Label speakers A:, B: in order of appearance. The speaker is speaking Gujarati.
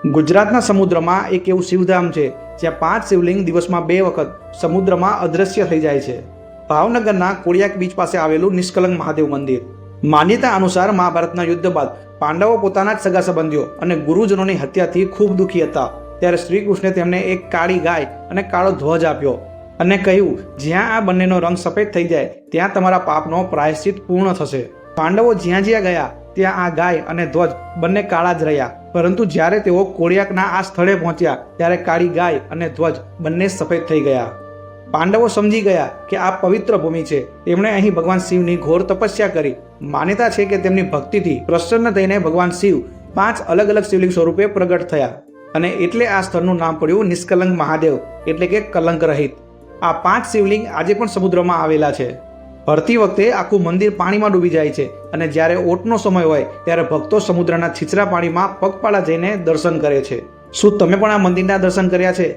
A: ગુજરાતના સમુદ્રમાં એક એવું શિવધામ છે જ્યાં 5 શિવલિંગ દિવસમાં 2 વખત સમુદ્રમાં અદૃશ્ય થઈ જાય છે. ભાવનગરના કોળિયાક બીચ પાસે આવેલું નિષ્કલંક મહાદેવ મંદિર. માન્યતા અનુસાર મહાભારતના યુદ્ધ બાદ પાંડવો પોતાના જ સગા સંબંધીઓ અને ગુરુજનોની હત્યાથી ખૂબ દુઃખી હતા. ત્યારે શ્રી કૃષ્ણે તેમને એક કાળી ગાય અને કાળો ધ્વજ આપ્યો અને કહ્યું, જ્યાં આ બંનેનો રંગ સફેદ થઈ જાય ત્યાં તમારા પાપનો પ્રાયશ્ચિત પૂર્ણ થશે. પાંડવો જ્યાં જ્યાં ગયા ત્યાં આ ગાય અને ધ્વજ બંને કાળા જ રહ્યા, પરંતુ જ્યારે તેઓ કોળિયાકના આ સ્થળે પહોંચ્યા ત્યારે કાળી ગાય અને ધ્વજ બંને સફેદ થઈ ગયા. પાંડવો સમજી ગયા કે આ પવિત્ર ભૂમિ છે. તેમણે અહીં ભગવાન શિવની ઘોર તપસ્યા કરી. માન્યતા છે કે તેમની ભક્તિથી પ્રસન્ન થઈને ભગવાન શિવ 5 અલગ અલગ શિવલિંગ સ્વરૂપે પ્રગટ થયા અને એટલે આ સ્થળનું નામ પડ્યું નિષ્કલંક મહાદેવ, એટલે કે કલંક રહિત. આ 5 શિવલિંગ આજે પણ સમુદ્રમાં આવેલા છે. ભરતી વખતે આખું મંદિર પાણીમાં ડૂબી જાય છે અને જ્યારે ઓટનો સમય હોય ત્યારે ભક્તો સમુદ્રના છીછરા પાણીમાં પગપાળા જઈને દર્શન કરે છે. શું તમે પણ આ મંદિરના દર્શન કર્યા છે?